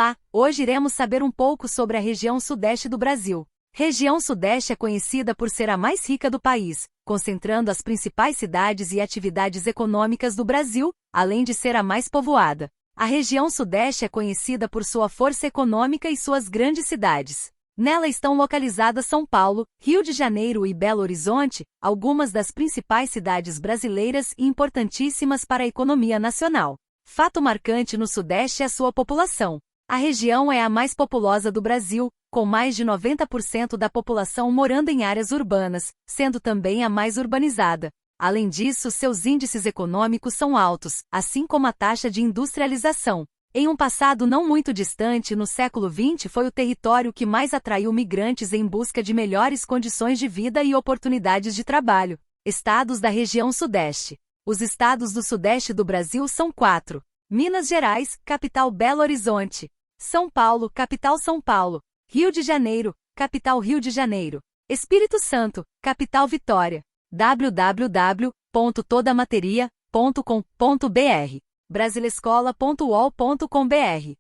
Olá, hoje iremos saber um pouco sobre a região sudeste do Brasil. Região sudeste é conhecida por ser a mais rica do país, concentrando as principais cidades e atividades econômicas do Brasil, além de ser a mais povoada. A região sudeste é conhecida por sua força econômica e suas grandes cidades. Nela estão localizadas São Paulo, Rio de Janeiro e Belo Horizonte, algumas das principais cidades brasileiras e importantíssimas para a economia nacional. Fato marcante no Sudeste é a sua população. A região é a mais populosa do Brasil, com mais de 90% da população morando em áreas urbanas, sendo também a mais urbanizada. Além disso, seus índices econômicos são altos, assim como a taxa de industrialização. Em um passado não muito distante, no século XX, foi o território que mais atraiu migrantes em busca de melhores condições de vida e oportunidades de trabalho. Estados da região Sudeste. Os estados do Sudeste do Brasil são 4. Minas Gerais, capital Belo Horizonte. São Paulo, capital São Paulo. Rio de Janeiro, capital Rio de Janeiro. Espírito Santo, capital Vitória. www.todamateria.com.br brasilescola.uol.com.br.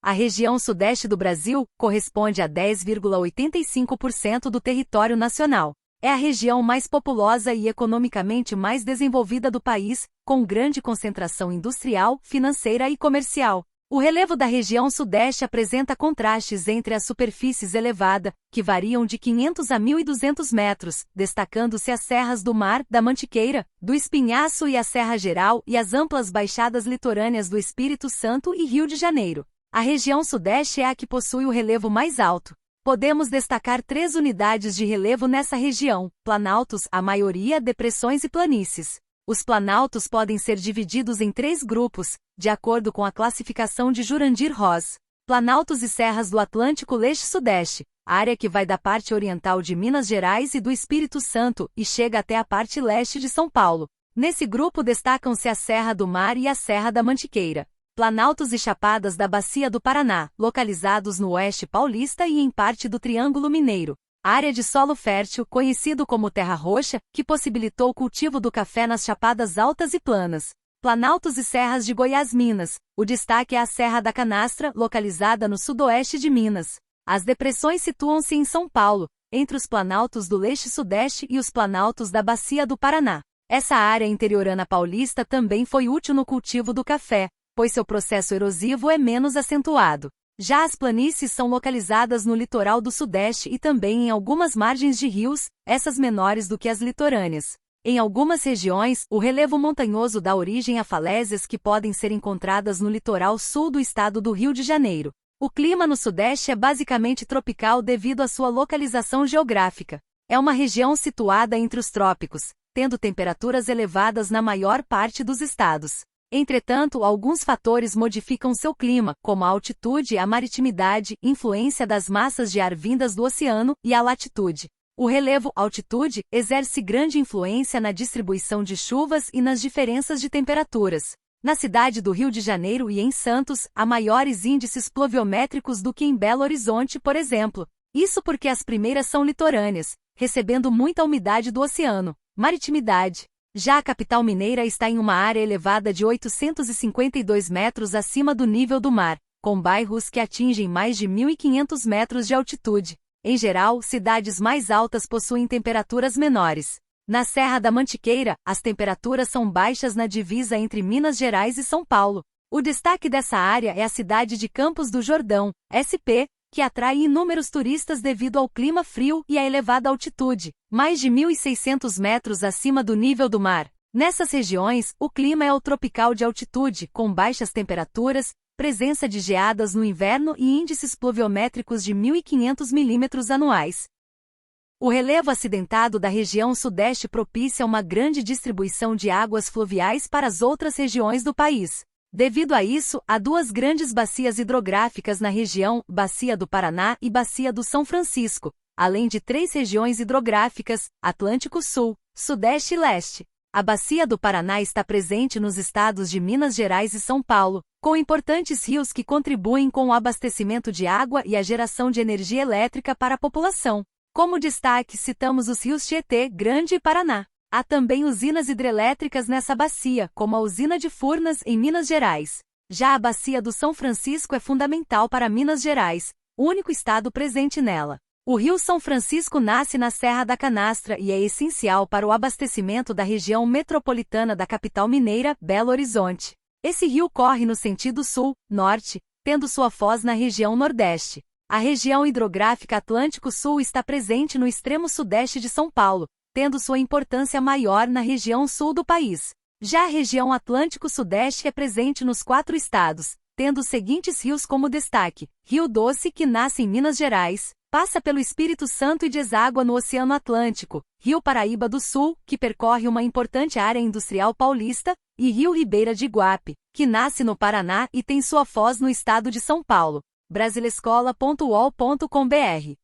A região sudeste do Brasil corresponde a 10,85% do território nacional. É a região mais populosa e economicamente mais desenvolvida do país, com grande concentração industrial, financeira e comercial. O relevo da região sudeste apresenta contrastes entre as superfícies elevadas, que variam de 500 a 1.200 metros, destacando-se as serras do Mar, da Mantiqueira, do Espinhaço e a Serra Geral e as amplas baixadas litorâneas do Espírito Santo e Rio de Janeiro. A região sudeste é a que possui o relevo mais alto. Podemos destacar 3 unidades de relevo nessa região: planaltos, a maioria depressões e planícies. Os planaltos podem ser divididos em 3 grupos, de acordo com a classificação de Jurandir Ross. Planaltos e serras do Atlântico Leste-Sudeste, área que vai da parte oriental de Minas Gerais e do Espírito Santo e chega até a parte leste de São Paulo. Nesse grupo destacam-se a Serra do Mar e a Serra da Mantiqueira. Planaltos e chapadas da Bacia do Paraná, localizados no oeste paulista e em parte do Triângulo Mineiro. Área de solo fértil, conhecido como terra roxa, que possibilitou o cultivo do café nas chapadas altas e planas. Planaltos e serras de Goiás, Minas. O destaque é a Serra da Canastra, localizada no sudoeste de Minas. As depressões situam-se em São Paulo, entre os planaltos do leste-sudeste e os planaltos da Bacia do Paraná. Essa área interiorana paulista também foi útil no cultivo do café, pois seu processo erosivo é menos acentuado. Já as planícies são localizadas no litoral do Sudeste e também em algumas margens de rios, essas menores do que as litorâneas. Em algumas regiões, o relevo montanhoso dá origem a falésias que podem ser encontradas no litoral sul do estado do Rio de Janeiro. O clima no Sudeste é basicamente tropical devido à sua localização geográfica. É uma região situada entre os trópicos, tendo temperaturas elevadas na maior parte dos estados. Entretanto, alguns fatores modificam seu clima, como a altitude, a maritimidade, influência das massas de ar vindas do oceano, e a latitude. O relevo, altitude, exerce grande influência na distribuição de chuvas e nas diferenças de temperaturas. Na cidade do Rio de Janeiro e em Santos, há maiores índices pluviométricos do que em Belo Horizonte, por exemplo. Isso porque as primeiras são litorâneas, recebendo muita umidade do oceano. Maritimidade. Já a capital mineira está em uma área elevada de 852 metros acima do nível do mar, com bairros que atingem mais de 1.500 metros de altitude. Em geral, cidades mais altas possuem temperaturas menores. Na Serra da Mantiqueira, as temperaturas são baixas na divisa entre Minas Gerais e São Paulo. O destaque dessa área é a cidade de Campos do Jordão, SP, que atrai inúmeros turistas devido ao clima frio e à elevada altitude, mais de 1.600 metros acima do nível do mar. Nessas regiões, o clima é o tropical de altitude, com baixas temperaturas, presença de geadas no inverno e índices pluviométricos de 1.500 milímetros anuais. O relevo acidentado da região sudeste propicia uma grande distribuição de águas fluviais para as outras regiões do país. Devido a isso, há 2 grandes bacias hidrográficas na região, Bacia do Paraná e Bacia do São Francisco, além de 3 regiões hidrográficas, Atlântico Sul, Sudeste e Leste. A Bacia do Paraná está presente nos estados de Minas Gerais e São Paulo, com importantes rios que contribuem com o abastecimento de água e a geração de energia elétrica para a população. Como destaque, citamos os rios Tietê, Grande e Paraná. Há também usinas hidrelétricas nessa bacia, como a usina de Furnas, em Minas Gerais. Já a Bacia do São Francisco é fundamental para Minas Gerais, o único estado presente nela. O rio São Francisco nasce na Serra da Canastra e é essencial para o abastecimento da região metropolitana da capital mineira, Belo Horizonte. Esse rio corre no sentido sul-norte, tendo sua foz na região nordeste. A região hidrográfica Atlântico Sul está presente no extremo sudeste de São Paulo, tendo sua importância maior na região sul do país. Já a região Atlântico Sudeste é presente nos 4 estados, tendo os seguintes rios como destaque: Rio Doce, que nasce em Minas Gerais, passa pelo Espírito Santo e deságua no Oceano Atlântico, Rio Paraíba do Sul, que percorre uma importante área industrial paulista, e Rio Ribeira de Iguape, que nasce no Paraná e tem sua foz no estado de São Paulo. Brasilescola.uol.com.br.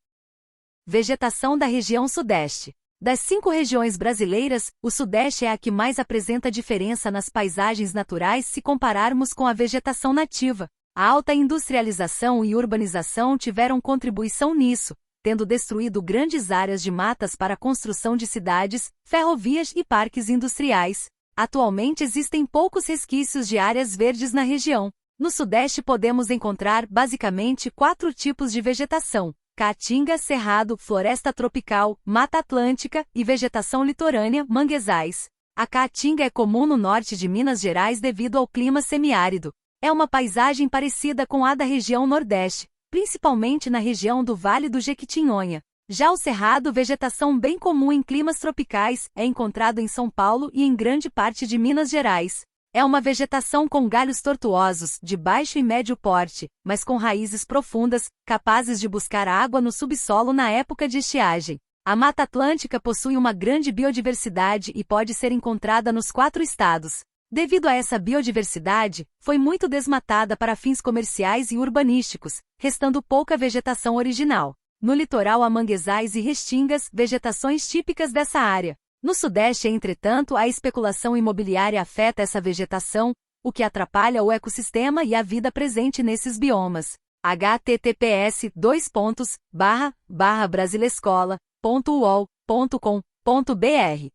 Vegetação da região Sudeste. Das 5 regiões brasileiras, o Sudeste é a que mais apresenta diferença nas paisagens naturais se compararmos com a vegetação nativa. A alta industrialização e urbanização tiveram contribuição nisso, tendo destruído grandes áreas de matas para a construção de cidades, ferrovias e parques industriais. Atualmente existem poucos resquícios de áreas verdes na região. No Sudeste podemos encontrar, basicamente, 4 tipos de vegetação: caatinga, cerrado, floresta tropical, mata atlântica e vegetação litorânea, manguezais. A caatinga é comum no norte de Minas Gerais devido ao clima semiárido. É uma paisagem parecida com a da região Nordeste, principalmente na região do Vale do Jequitinhonha. Já o cerrado, vegetação bem comum em climas tropicais, é encontrado em São Paulo e em grande parte de Minas Gerais. É uma vegetação com galhos tortuosos, de baixo e médio porte, mas com raízes profundas, capazes de buscar água no subsolo na época de estiagem. A Mata Atlântica possui uma grande biodiversidade e pode ser encontrada nos 4 estados. Devido a essa biodiversidade, foi muito desmatada para fins comerciais e urbanísticos, restando pouca vegetação original. No litoral há manguezais e restingas, vegetações típicas dessa área. No Sudeste, entretanto, a especulação imobiliária afeta essa vegetação, o que atrapalha o ecossistema e a vida presente nesses biomas. https://brasilescola.uol.com.br.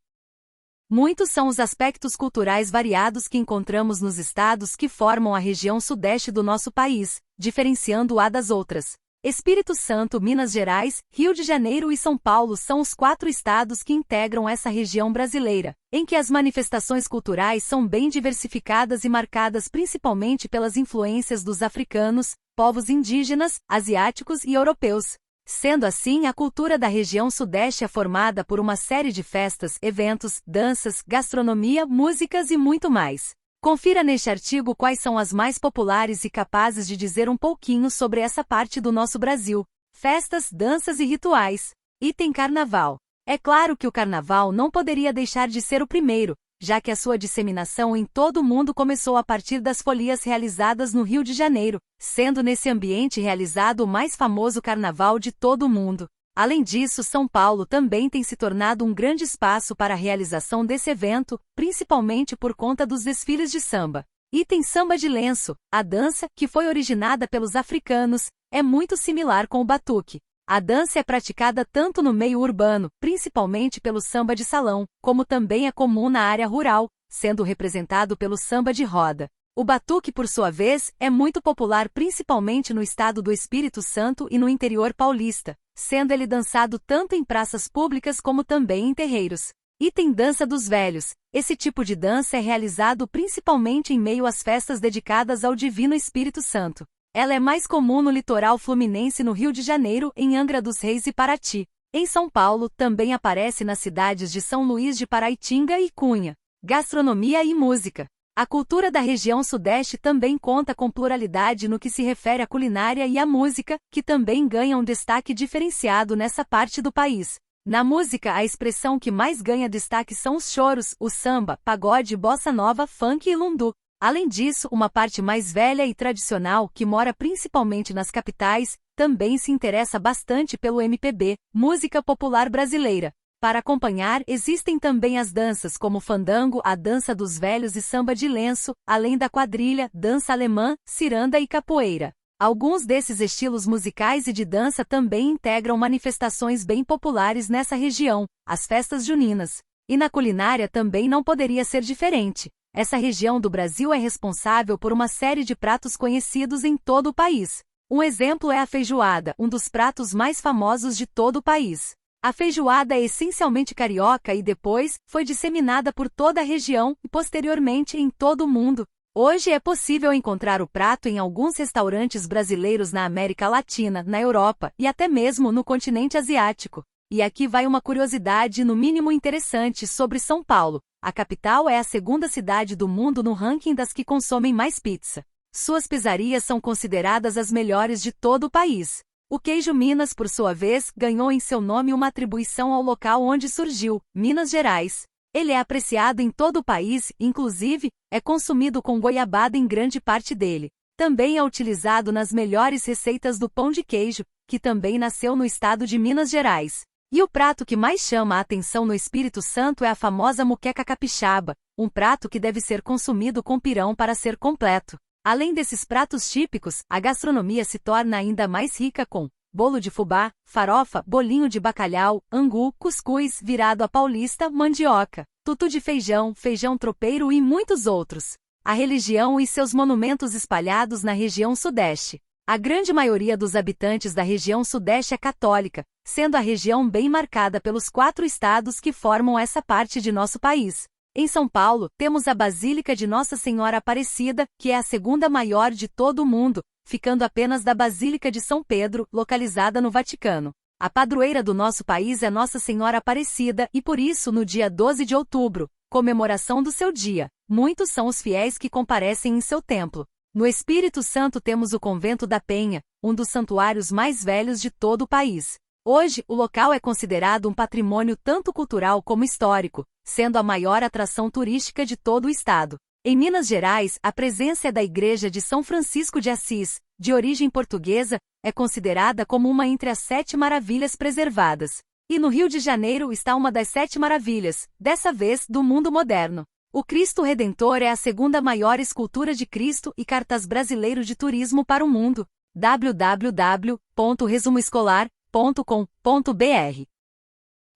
Muitos são os aspectos culturais variados que encontramos nos estados que formam a região sudeste do nosso país, diferenciando-a das outras. Espírito Santo, Minas Gerais, Rio de Janeiro e São Paulo são os 4 estados que integram essa região brasileira, em que as manifestações culturais são bem diversificadas e marcadas principalmente pelas influências dos africanos, povos indígenas, asiáticos e europeus. Sendo assim, a cultura da região Sudeste é formada por uma série de festas, eventos, danças, gastronomia, músicas e muito mais. Confira neste artigo quais são as mais populares e capazes de dizer um pouquinho sobre essa parte do nosso Brasil. Festas, danças e rituais. Item Carnaval. É claro que o Carnaval não poderia deixar de ser o primeiro, já que a sua disseminação em todo o mundo começou a partir das folias realizadas no Rio de Janeiro, sendo nesse ambiente realizado o mais famoso carnaval de todo o mundo. Além disso, São Paulo também tem se tornado um grande espaço para a realização desse evento, principalmente por conta dos desfiles de samba. Item Samba de Lenço. A dança, que foi originada pelos africanos, é muito similar com o batuque. A dança é praticada tanto no meio urbano, principalmente pelo samba de salão, como também é comum na área rural, sendo representado pelo samba de roda. O batuque, por sua vez, é muito popular principalmente no estado do Espírito Santo e no interior paulista, sendo ele dançado tanto em praças públicas como também em terreiros. Item Dança dos Velhos. Esse tipo de dança é realizado principalmente em meio às festas dedicadas ao Divino Espírito Santo. Ela é mais comum no litoral fluminense no Rio de Janeiro, em Angra dos Reis e Paraty. Em São Paulo, também aparece nas cidades de São Luís de Paraitinga e Cunha. Gastronomia e música. A cultura da região Sudeste também conta com pluralidade no que se refere à culinária e à música, que também ganham um destaque diferenciado nessa parte do país. Na música, a expressão que mais ganha destaque são os choros, o samba, pagode, bossa nova, funk e lundu. Além disso, uma parte mais velha e tradicional, que mora principalmente nas capitais, também se interessa bastante pelo MPB, música popular brasileira. Para acompanhar, existem também as danças como fandango, a dança dos velhos e samba de lenço, além da quadrilha, dança alemã, ciranda e capoeira. Alguns desses estilos musicais e de dança também integram manifestações bem populares nessa região, as festas juninas. E na culinária também não poderia ser diferente. Essa região do Brasil é responsável por uma série de pratos conhecidos em todo o país. Um exemplo é a feijoada, um dos pratos mais famosos de todo o país. A feijoada é essencialmente carioca e depois foi disseminada por toda a região e posteriormente em todo o mundo. Hoje é possível encontrar o prato em alguns restaurantes brasileiros na América Latina, na Europa e até mesmo no continente asiático. E aqui vai uma curiosidade no mínimo interessante sobre São Paulo. A capital é a segunda cidade do mundo no ranking das que consomem mais pizza. Suas pizzarias são consideradas as melhores de todo o país. O queijo Minas, por sua vez, ganhou em seu nome uma atribuição ao local onde surgiu, Minas Gerais. Ele é apreciado em todo o país, inclusive, é consumido com goiabada em grande parte dele. Também é utilizado nas melhores receitas do pão de queijo, que também nasceu no estado de Minas Gerais. E o prato que mais chama a atenção no Espírito Santo é a famosa muqueca capixaba, um prato que deve ser consumido com pirão para ser completo. Além desses pratos típicos, a gastronomia se torna ainda mais rica com bolo de fubá, farofa, bolinho de bacalhau, angu, cuscuz, virado à paulista, mandioca, tutu de feijão, feijão tropeiro e muitos outros. A religião e seus monumentos espalhados na região sudeste. A grande maioria dos habitantes da região sudeste é católica, sendo a região bem marcada pelos 4 estados que formam essa parte de nosso país. Em São Paulo, temos a Basílica de Nossa Senhora Aparecida, que é a segunda maior de todo o mundo, ficando apenas da Basílica de São Pedro, localizada no Vaticano. A padroeira do nosso país é Nossa Senhora Aparecida e por isso, no dia 12 de outubro, comemoração do seu dia, muitos são os fiéis que comparecem em seu templo. No Espírito Santo temos o Convento da Penha, um dos santuários mais velhos de todo o país. Hoje, o local é considerado um patrimônio tanto cultural como histórico, sendo a maior atração turística de todo o estado. Em Minas Gerais, a presença é da Igreja de São Francisco de Assis, de origem portuguesa, é considerada como uma entre as 7 maravilhas preservadas. E no Rio de Janeiro está uma das 7 maravilhas, dessa vez do mundo moderno. O Cristo Redentor é a segunda maior escultura de Cristo e cartaz brasileiro de turismo para o mundo. www.resumoescolar.com.br.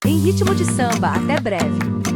Em ritmo de samba, até breve.